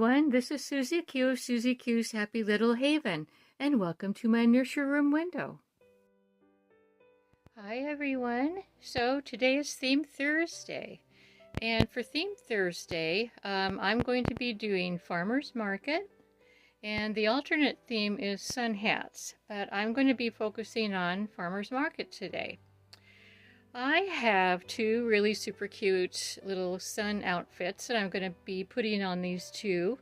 everyone, this is Susie Q of Susie Q's Happy Little Haven, and welcome to my Nursery Room Window. Hi everyone, so today is Theme Thursday, and for Theme Thursday, I'm going to be doing Farmer's Market, and the alternate theme is sun hats, but I'm going to be focusing on Farmer's Market today. I have two really super cute little sun outfits that I'm going to be putting on these two.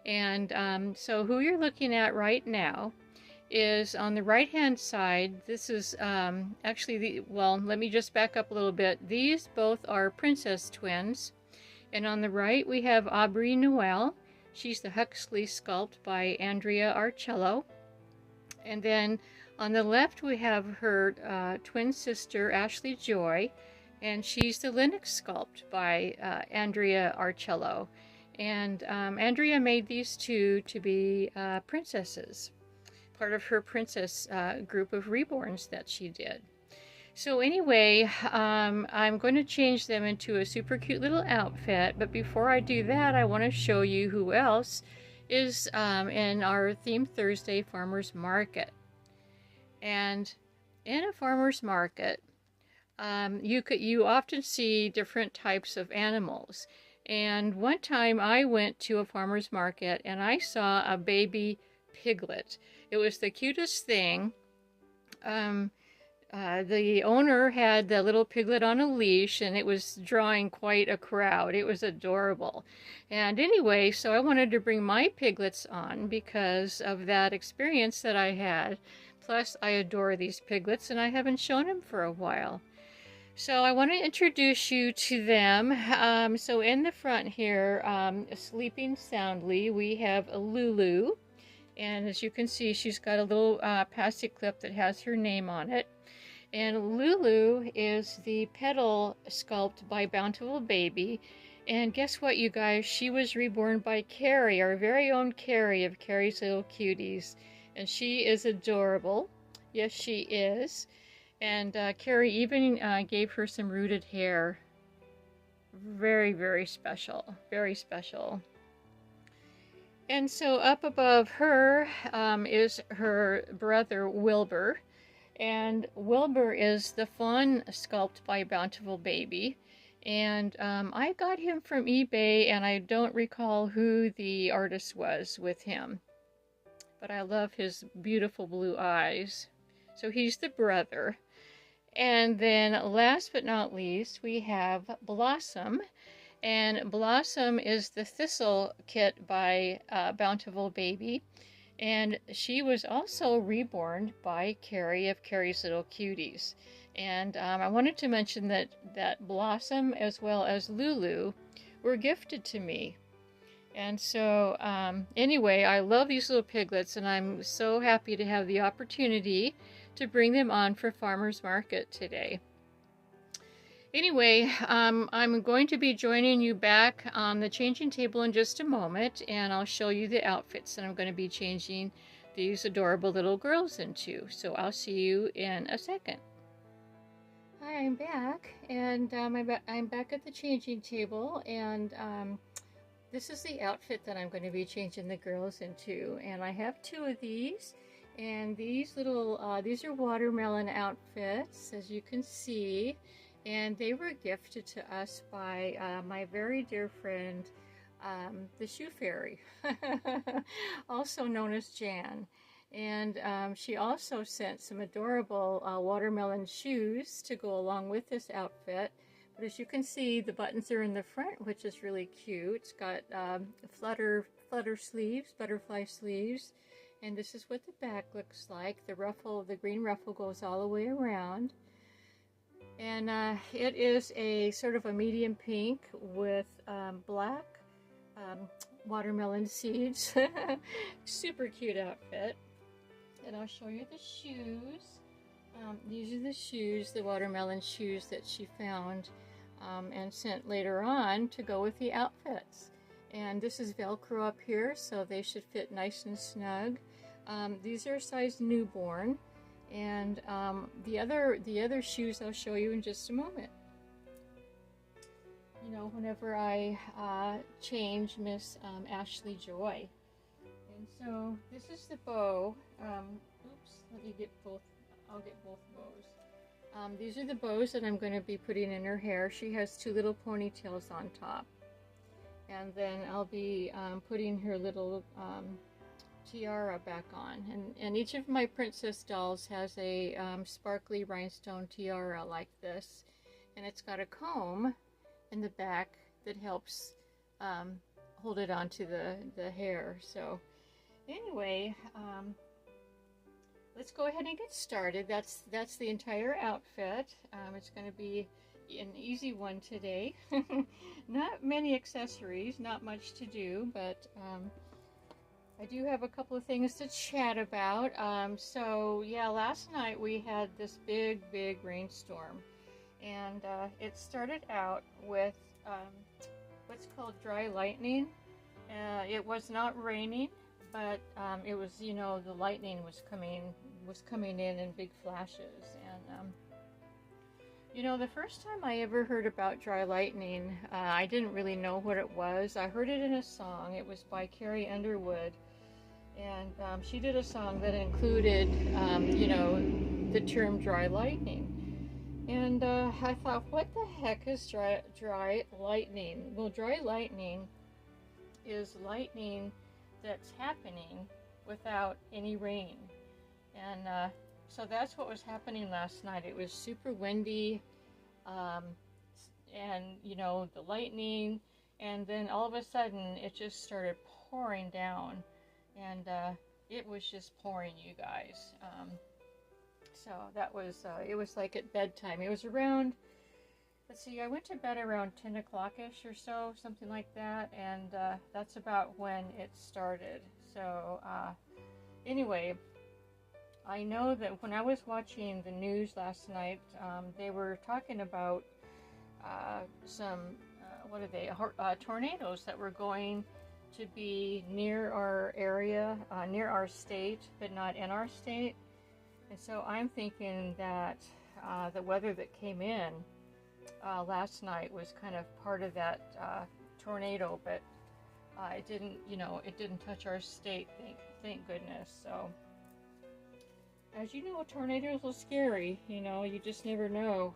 And so who you're looking at right now is on the right hand side. This is actually let me just back up a little bit. These both are princess twins. And on the right we have Aubrey Noel. She's the Huxley sculpt by Andrea Arcello. And then on the left we have her twin sister Ashley Joy, and she's the Lennox sculpt by Andrea Arcello. And Andrea made these two to be princesses, part of her princess group of reborns that she did. So anyway, I'm going to change them into a super cute little outfit, but before I do that, I want to show you who else is in our Theme Thursday Farmers Market. And in a farmer's market, you often see different types of animals. And one time I went to a farmer's market and I saw a baby piglet. It was the cutest thing. The owner had the little piglet on a leash, and it was drawing quite a crowd. It was adorable. And anyway, so I wanted to bring my piglets on because of that experience that I had. Plus, I adore these piglets, and I haven't shown them for a while. So I want to introduce you to them. So in the front here, sleeping soundly, we have a Lulu. And as you can see, she's got a little passy clip that has her name on it. And Lulu is the petal sculpt by Bountiful Baby. And guess what, you guys? She was reborn by Karrie, our very own Karrie of Karrie's Little Cuties. And she is adorable. Yes, she is. And Karrie even gave her some rooted hair. Very, very special. Very special. And so up above her is her brother Wilbur. And Wilbur is the fawn sculpt by Bountiful Baby. And I got him from eBay, and I don't recall who the artist was with him. But I love his beautiful blue eyes. So he's the brother. And then last but not least, we have Blossom. And Blossom is the thistle kit by Bountiful Baby. And she was also reborn by Karrie of Karrie's Little Cuties. And I wanted to mention that Blossom as well as Lulu were gifted to me. And so anyway, I love these little piglets, and I'm so happy to have the opportunity to bring them on for Farmer's Market today. Anyway, I'm going to be joining you back on the changing table in just a moment, and I'll show you the outfits that I'm going to be changing these adorable little girls into. So I'll see you in a second. Hi, I'm back, and I'm back at the changing table, and this is the outfit that I'm going to be changing the girls into, and I have two of these, and these are watermelon outfits, as you can see, and they were gifted to us by my very dear friend, the Shoe Fairy, also known as Jan, and she also sent some adorable watermelon shoes to go along with this outfit. But as you can see, the buttons are in the front, which is really cute. It's got flutter sleeves, butterfly sleeves, and this is what the back looks like. The green ruffle goes all the way around, and it is a sort of a medium pink with black watermelon seeds. Super cute outfit. And I'll show you the shoes. These are the shoes, the watermelon shoes that she found and sent later on to go with the outfits. And this is Velcro up here, so they should fit nice and snug. These are size newborn, and the other shoes I'll show you in just a moment. you know, whenever I change Miss Ashley Joy. And so this is the bow. Oops, let me get both. I'll get both bows. These are the bows that I'm going to be putting in her hair. She has two little ponytails on top. And then I'll be putting her little tiara back on. And each of my princess dolls has a sparkly rhinestone tiara like this. And it's got a comb in the back that helps hold it onto the hair. So anyway, let's go ahead and get started. That's the entire outfit. It's going to be an easy one today. Not many accessories, not much to do, but I do have a couple of things to chat about. So yeah, last night we had this big rainstorm, and it started out with what's called dry lightning. It was not raining, but it was, you know, the lightning was coming in big flashes. And you know, the first time I ever heard about dry lightning, I didn't really know what it was. I heard it in a song. It was by Karrie, and she did a song that included, you know, the term dry lightning. And I thought, what the heck is dry lightning? Well, dry lightning is lightning that's happening without any rain. And so that's what was happening last night. It was super windy, and you know, the lightning, and then all of a sudden it just started pouring down, and it was just pouring, you guys. So that was, it was like at bedtime. It was around, let's see, I went to bed around 10 o'clock-ish or so, something like that, and that's about when it started. So anyway, I know that when I was watching the news last night, they were talking about some, what are they, tornadoes that were going to be near our area, near our state, but not in our state. And so I'm thinking that the weather that came in last night was kind of part of that tornado, but it didn't, you know, it didn't touch our state, thank goodness. So, as you know, tornadoes are scary. You know, you just never know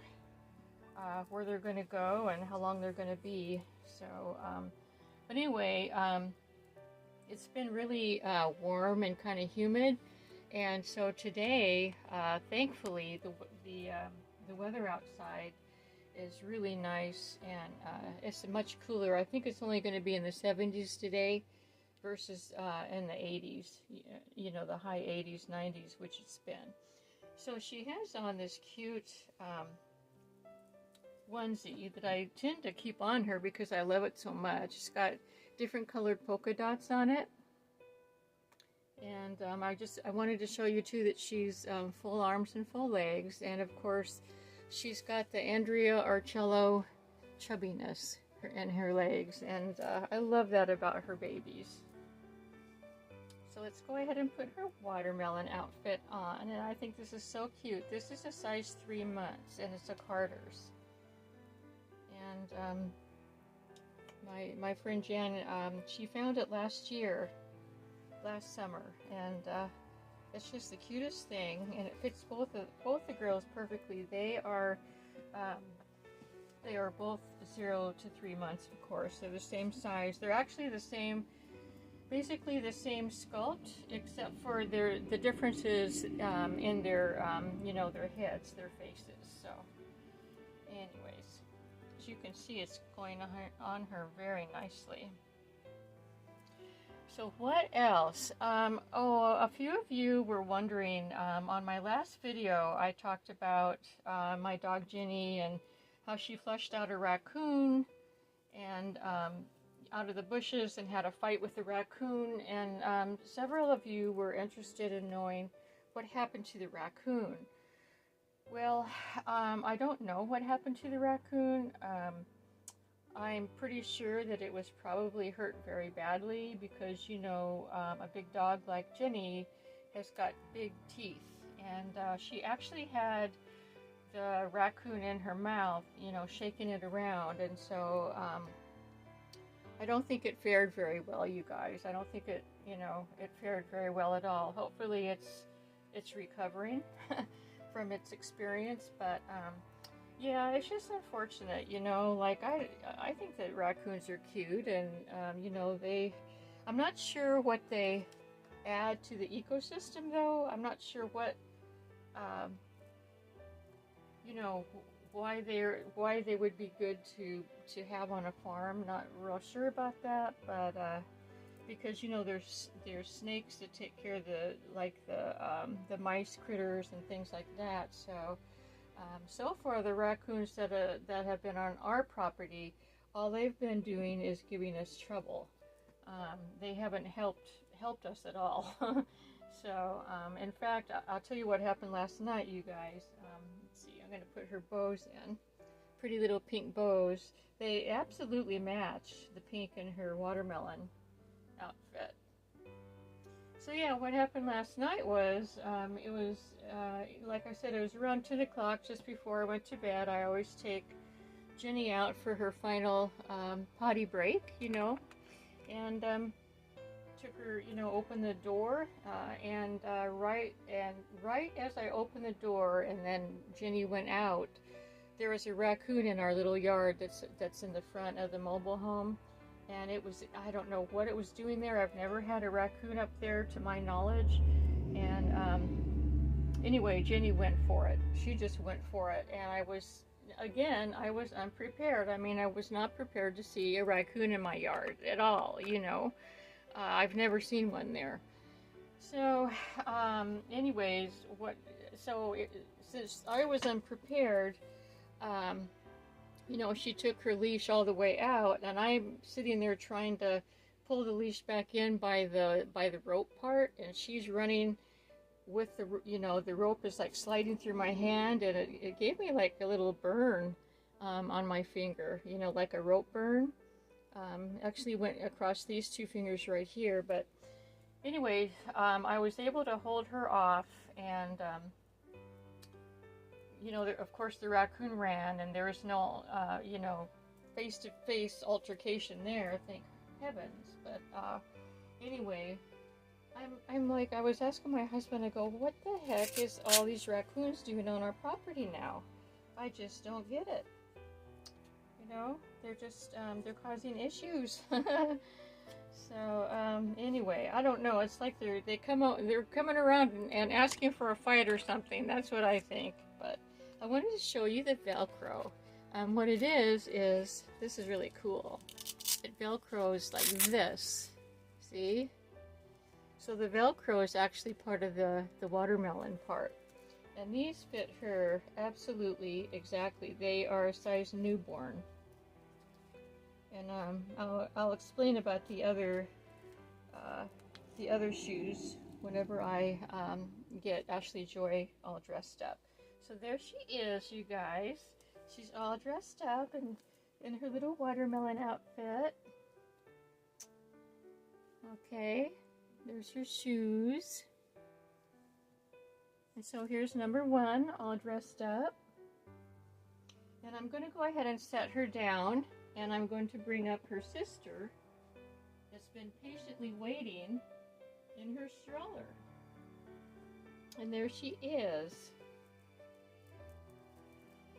where they're going to go and how long they're going to be. So, but anyway, it's been really warm and kind of humid. And so today, thankfully, the weather outside is really nice, and it's much cooler. I think it's only going to be in the 70s today versus in the 80s, you know, the high 80s, 90s, which it's been. So she has on this cute onesie that I tend to keep on her because I love it so much. It's got different colored polka dots on it. And I wanted to show you too that she's full arms and full legs, and of course she's got the Andrea Arcello chubbiness in her legs, and I love that about her babies. So let's go ahead and put her watermelon outfit on, and I think this is so cute. This is a size 3 months, and it's a Carter's. And my friend Jan, she found it last summer, and it's just the cutest thing, and it fits both the girls perfectly. They are both 0 to 3 months, of course. They're the same size. They're actually the same, basically the same sculpt, except for the differences in their you know, their heads, their faces. So anyways, as you can see, it's going on her very nicely. So what else? Oh, a few of you were wondering, on my last video, I talked about my dog Ginny and how she flushed out a raccoon and out of the bushes and had a fight with the raccoon, and several of you were interested in knowing what happened to the raccoon. Well, I don't know what happened to the raccoon. I'm pretty sure that it was probably hurt very badly because, you know, a big dog like Jenny has got big teeth, and she actually had the raccoon in her mouth, you know, shaking it around. And so I don't think it fared very well, you guys. I don't think it, you know, it fared very well at all. Hopefully it's recovering from its experience, but yeah, it's just unfortunate, you know. Like I think that raccoons are cute, and you know, I'm not sure what they add to the ecosystem, though. I'm not sure what you know, why they would be good to have on a farm. Not real sure about that, but because, you know, there's snakes to take care of the mice critters and things like that. So so far the raccoons that have been on our property, all they've been doing is giving us trouble. They haven't helped us at all. So in fact, I'll tell you what happened last night, you guys. Let's see, I'm going to put her bows in. Pretty little pink bows. They absolutely match the pink in her watermelon outfit. So yeah, what happened last night was, it was, like I said, it was around 10 o'clock, just before I went to bed. I always take Jenny out for her final potty break, you know, and took her, you know, opened the door, and right as I opened the door and then Jenny went out, there was a raccoon in our little yard that's in the front of the mobile home, and it was, I don't know what it was doing there. I've never had a raccoon up there to my knowledge, and anyway, Jenny went for it. She just went for it, and I was unprepared. I mean, I was not prepared to see a raccoon in my yard at all, you know. I've never seen one there. So, anyways, since I was unprepared, you know, she took her leash all the way out, and I'm sitting there trying to pull the leash back in by the rope part, and she's running with the, you know, the rope is like sliding through my hand, and it gave me like a little burn on my finger, you know, like a rope burn. Actually went across these two fingers right here, but anyway, I was able to hold her off, and you know, of course the raccoon ran, and there was no, you know, face-to-face altercation there, thank heavens. But anyway, I'm like, I was asking my husband, I go, what the heck is all these raccoons doing on our property now? I just don't get it. You know, they're just, they're causing issues. So, anyway, I don't know. It's like they're coming around and asking for a fight or something. That's what I think. But I wanted to show you the Velcro. What it is, this is really cool. It Velcros like this. See? So the Velcro is actually part of the watermelon part. And these fit her absolutely exactly. They are a size newborn. And I'll explain about the other shoes whenever I get Ashley Joy all dressed up. So there she is, you guys. She's all dressed up in her little watermelon outfit. Okay, there's her shoes. And so here's number one, all dressed up. And I'm going to go ahead and set her down. And I'm going to bring up her sister that's been patiently waiting in her stroller. And there she is.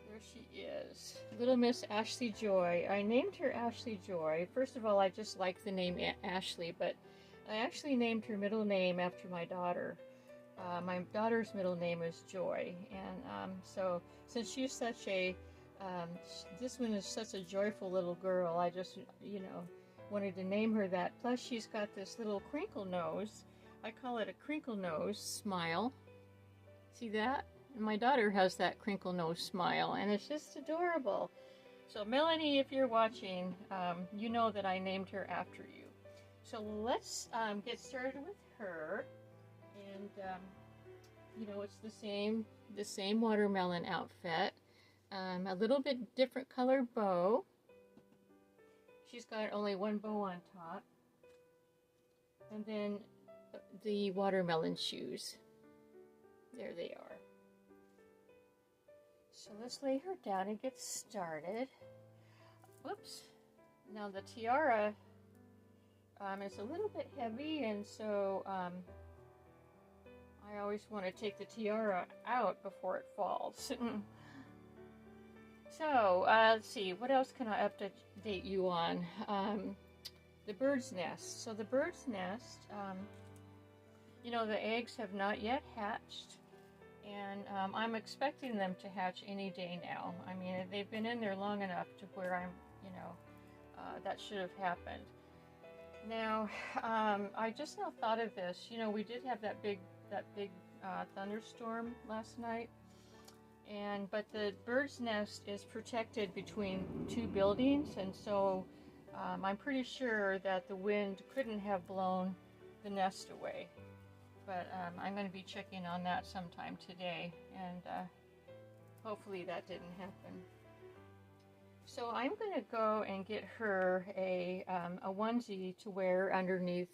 There she is. Little Miss Ashley Joy. I named her Ashley Joy. First of all, I just like the name Ashley, but I actually named her middle name after my daughter. My daughter's middle name is Joy. And so since she's such a this one is such a joyful little girl, I just, you know, wanted to name her that. Plus she's got this little crinkle nose. I call it a crinkle nose smile. See that? And my daughter has that crinkle nose smile, and it's just adorable. So Melanie, if you're watching, you know that I named her after you. So let's get started with her. And you know, it's the same watermelon outfit. A little bit different color bow. She's got only one bow on top. And then the watermelon shoes. There they are. So let's lay her down and get started. Whoops. Now the tiara is a little bit heavy, and so I always want to take the tiara out before it falls. So let's see, what else can I update you on? The bird's nest. So the bird's nest, you know, the eggs have not yet hatched, and I'm expecting them to hatch any day now. I mean, they've been in there long enough to where I'm, you know, that should have happened. Now, I just now thought of this. You know, we did have that big thunderstorm last night, but the bird's nest is protected between two buildings, and so I'm pretty sure that the wind couldn't have blown the nest away. But I'm going to be checking on that sometime today, and hopefully that didn't happen. So I'm going to go and get her a onesie to wear underneath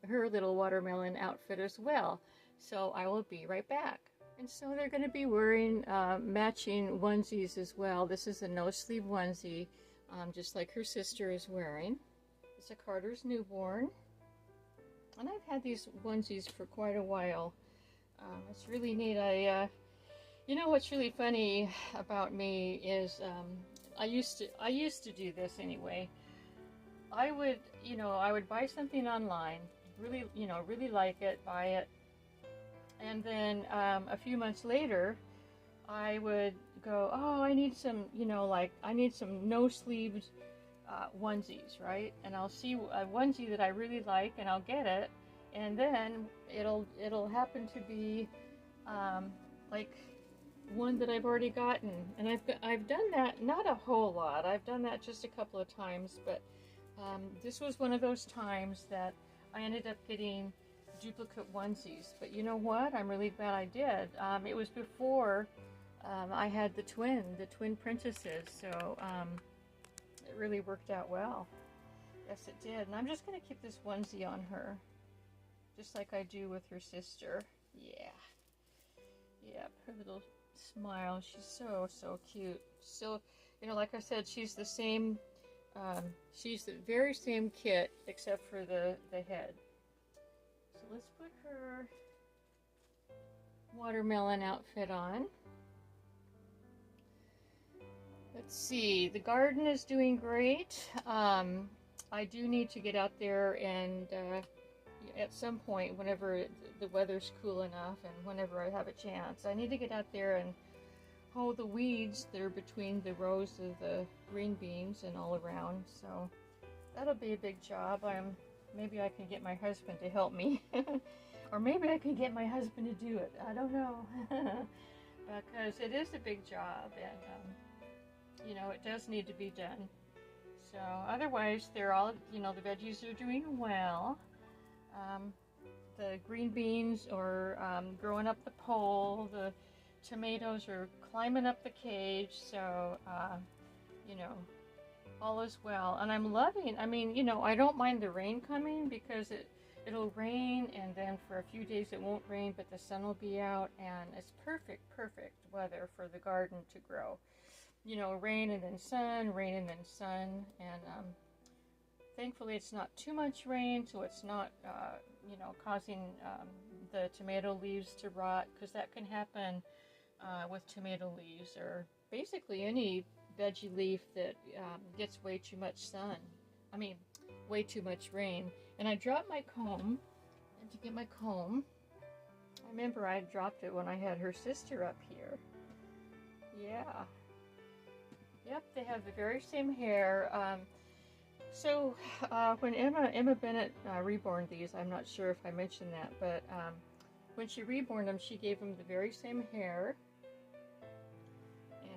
her little watermelon outfit as well. So I will be right back. And so they're going to be wearing matching onesies as well. This is a no-sleeve onesie, just like her sister is wearing. It's a Carter's newborn. And I've had these onesies for quite a while. It's really neat. You know what's really funny about me is I used to do this anyway. I would buy something online, really like it, buy it, and then a few months later, I would go, oh, I need some, I need some no-sleeved onesies, right? And I'll see a onesie that I really like, and I'll get it, and then it'll happen to be like one that I've already gotten. And I've done that, not a whole lot. I've done that just a couple of times, but this was one of those times that I ended up getting duplicate onesies. But you know what? I'm really glad I did. It was before I had the twin princesses, so it really worked out well. Yes, it did. And I'm just going to keep this onesie on her, just like I do with her sister. Yeah. Yep, her little smile. She's so cute. Still, like I said, she's the same. She's the very same kit except for the head. So let's put her watermelon outfit on. Let's see, the garden is doing great. I do need to get out there and at some point, whenever the weather's cool enough and whenever I have a chance, I need to get out there and hoe the weeds that are between the rows of the green beans and all around. So that'll be a big job. Maybe I can get my husband to help me. Or maybe I can get my husband to do it. I don't know. Because it is a big job, and it does need to be done. So otherwise, they're all, the veggies are doing well. The green beans are growing up the pole. The tomatoes are climbing up the cage. So, all is well. And I'm loving, I don't mind the rain coming because it'll rain, and then for a few days it won't rain, but the sun will be out, and it's perfect weather for the garden to grow. Rain and then sun, rain and then sun, and thankfully it's not too much rain, so it's not, causing the tomato leaves to rot, because that can happen with tomato leaves, or basically any veggie leaf that gets way too much sun. Way too much rain. And I dropped my comb, and to get my comb, I remember I dropped it when I had her sister up here. Yeah. Yep, they have the very same hair. So when Ema Bennett reborn these, I'm not sure if I mentioned that, but when she reborn them, she gave them the very same hair,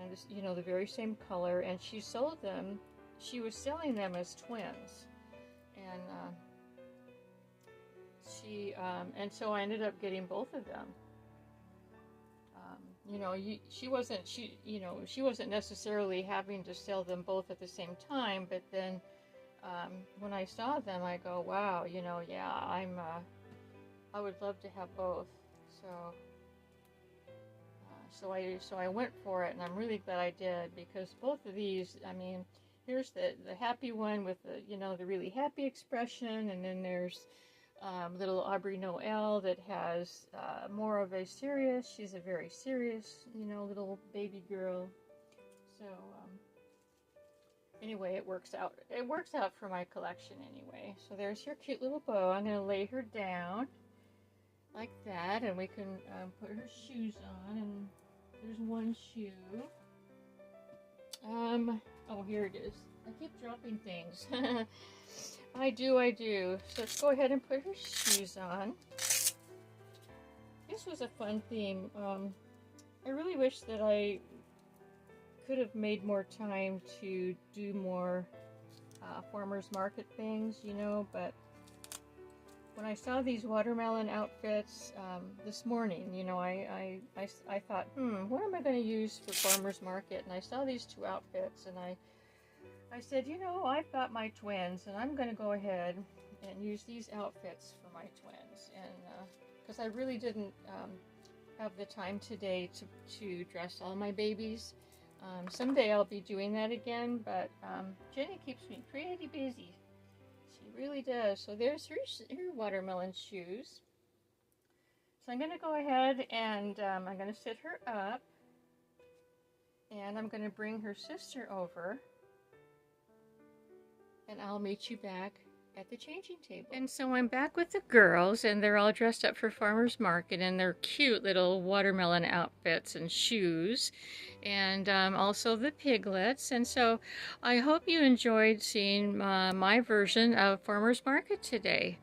and the very same color, and she sold them. She was selling them as twins, and so I ended up getting both of them. She wasn't necessarily having to sell them both at the same time, but then when I saw them, I go, wow, yeah, I would love to have both. So So I went for it, and I'm really glad I did, because both of these, I mean, here's the happy one with the, you know, the really happy expression, and then there's little Aubrey Noel that has more of a serious, she's a very serious, you know, little baby girl. So anyway, it works out. It works out for my collection anyway. So there's your cute little bow. I'm going to lay her down like that, and we can put her shoes on, and there's one shoe. Oh, here it is. I keep dropping things. I do. So let's go ahead and put her shoes on. This was a fun theme. I really wish that I could have made more time to do more farmers market things, you know, but when I saw these watermelon outfits this morning, you know, I thought, what am I going to use for farmers market? And I saw these two outfits, and I said, you know, I've got my twins, and I'm going to go ahead and use these outfits for my twins. And because I really didn't have the time today to dress all my babies. Someday I'll be doing that again, but Jenny keeps me pretty busy. She really does. So there's her watermelon shoes. So I'm going to go ahead and I'm going to sit her up, and I'm going to bring her sister over, and I'll meet you back at the changing table. And so I'm back with the girls, and they're all dressed up for farmers market in their cute little watermelon outfits and shoes, and also the piglets. And so I hope you enjoyed seeing my version of farmers market today.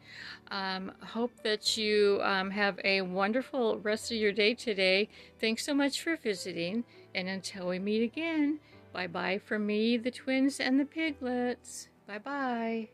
Hope that you have a wonderful rest of your day today. Thanks so much for visiting, and until we meet again, bye bye from me, the twins, and the piglets. Bye bye.